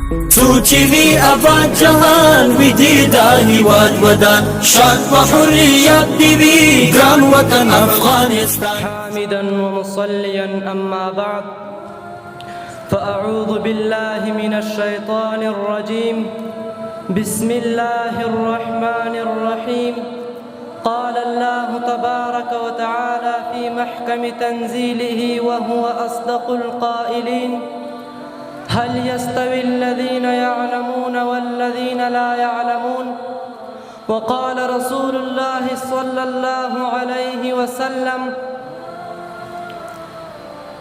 سوچی آباد جهان ویدی داهی واد ودان شاد وحریت دیوی گران وطن افغانستان. حامدا ومصليا أما بعد، فأعوذ بالله من الشيطان الرجيم. بسم الله الرحمن الرحيم. قال الله تبارك وتعالى في محكم تنزيله وهو أصدق القائلين: هل يستوي الذين يعلمون والذين لا يعلمون؟ وقال رسول الله صلى الله عليه وسلم: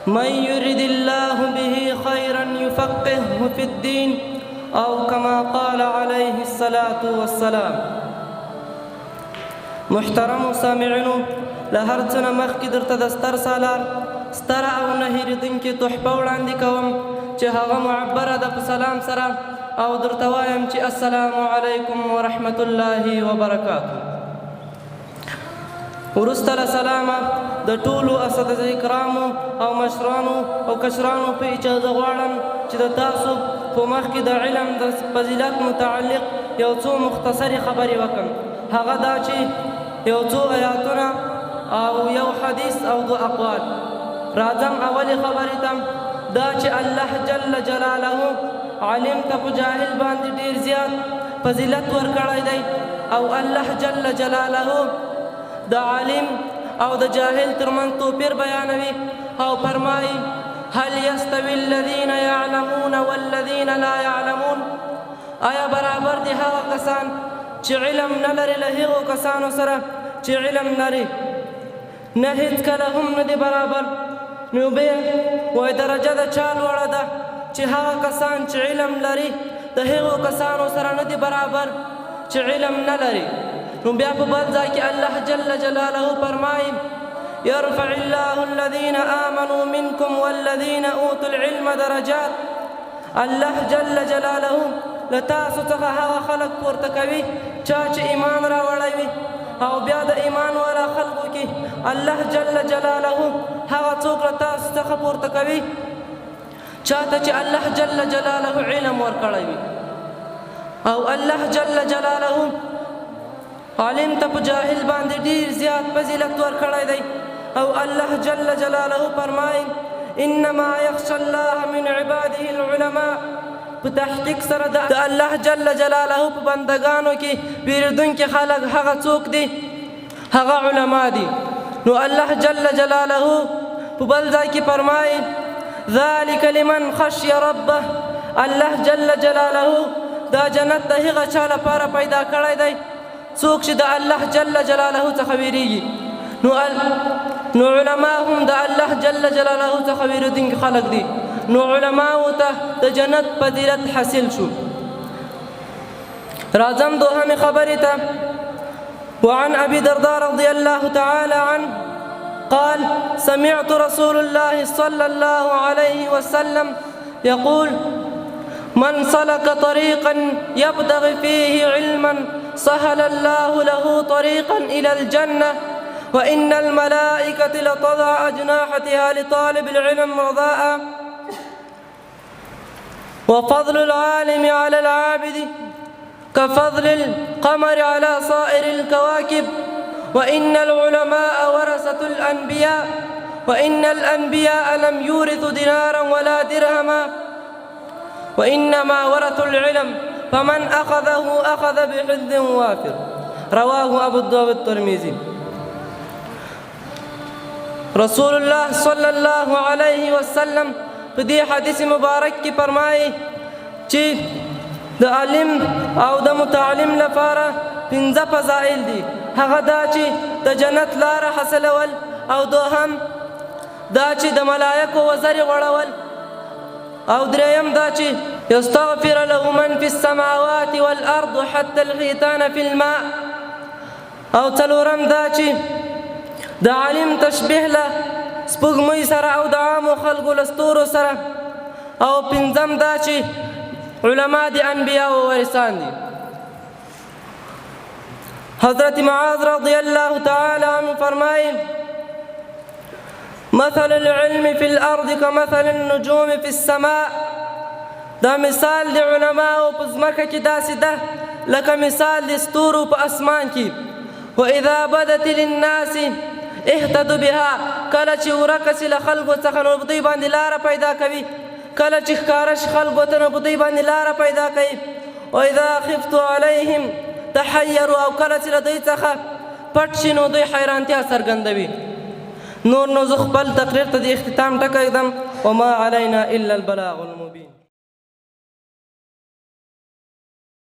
من يرد الله به خيرا يفقهه في الدين، أو كما قال عليه الصلاة والسلام. محترم سامعینو، له هر څه نه مخکې درته د ستر سالار ستره او نه هېرېدونکې تحفه وړاندې کوم چې هغه معبره ده په سلام سره، او درته وایم چې السلام علیکم ورحمة الله وبرکاته. وروسته له سلامه د ټولو اساتذه کرامو او مشرانو او کشرانو په اجازه غواړم چې د تاسو په مخ کې د علم د فضیلت متعلق یو څو مختصرې خبرې وکړم. هغه دا چې یو څو آیاتونه او یو حدیث او دو اقوال. راځم اولې خبرې ته، دا چې الله جل جلاله عالم ته په جاهل باندې ډېر زیات فضیلت ورکړی دی، او الله جل جلاله د عالم او د جاهل ترمنځ توپیر بیانوي او فرمایي: هل يستوي الذين يعلمون والذين لا يعلمون؟ آیا برابر دي هغه کسان چې علم نه لري له هغو کسانو سره چې علم لري؟ نه هېڅکله هم نه دي برابر. نو بیا وایي درجه د چا لوړه ده چې هغه کسان چې علم لري د هغو کسانو سره نه دي برابر چې علم نه لري. نو بیا په بل ځای کې الله جل جلاله فرمایي: يرفع الله الذين آمنوا منكم والذين أوتوا العلم درجات. الله جل جلاله له تاسو څخه هغه خلک پورته کوي چا چې ایمان راوړی وي، او بیا د ایمان والا خلکو کې الله جل جلاله هغه څوک له تاسو څخه پورته کوي چاته چې الله جل جلاله علم ورکړی وي. او الله جل جلاله عالم ته په جاهل باندې ډېر زیات فضیلت ورکړی دی، او الله جل جلاله فرمایي: انما يخشى الله من عباده العلماء. په تحقیق سره د الله جل جلاله په بندگانو کې بیریدونکي خلک هغه څوک دي؟ هغه علما دي. نو الله جل جلاله په بل ځای کې فرمایي: ذلك لمن خشي ربه. الله جل جلاله دا جنت د هغه چا لپاره پیدا کړی دی څوک چې د الله جل جلاله څخه ویریږي. نو علما هم د الله جل جلاله څخه ویریدونکي خلک دي. نو علماو ته د جنت فضیلت حاصل شو. راځم دوهمې خبرې ته. وعن أبي الدرداء رضي الله تعالى عنه قال: سمعت رسول الله صلى الله عليه وسلم يقول: من سلك طريقا يبتغي فيه علما سهل الله له طريقا إلى الجنة، وإن الملائكة لتضع أجناحتها لطالب العلم رضاء. وفضل العالم على العابد كفضل القمر على صائر الكواكب، وإن العلماء ورثة الأنبياء، وإن الأنبياء لم يورثوا دينارا ولا درهما، وإنما ورثوا العلم، فمن أخذه أخذ بحظ وافر. رواه أبو داود الترمذي. رسول الله صلى الله عليه وسلم په دې حدیث مبارک کې فرمایي چې د عالم او د متعلم لپاره 5 فضائل دي. هغه دا چې د جنت لاره حاصلول، او دوهم دا چې د ملایکو وزرې غوړول، او دریم دا چې یستغفر له من فی السماوات والارض حتى الحیتان فی الماء، او څلورم دا چې د عالم تشبیه له سپوږمۍ سره او د عامو خلکو له ستورو سره، او پنځم دا چې علما د انبیاء وارثان دي. حضرت معاذ رضی اللہ تعالی عنہ فرمائے: مثل العلم في الأرض كمثل النجوم في السماء. دا مثال د علماو په ځمکه کې داسې ده لکه مثال د ستورو په اسمان کې. واذا بدت للناس اهتدوا بها، کله چې ورکه سي له خلکو څخه نو په دوی باندې لاره پیدا کوي، کله چې ښکاره شي خلکو ته نو په دوی باندې لاره پیدا کوي. واذا خفتوا علیهم تحیروا، او کله چې له دوی څخه پټ شي نو دوی حیرانتیا څرګندوي. نور نو زه خپل تقریر ته د اختتام ټکی ږدم. وما علینا الا البلاغ المبین.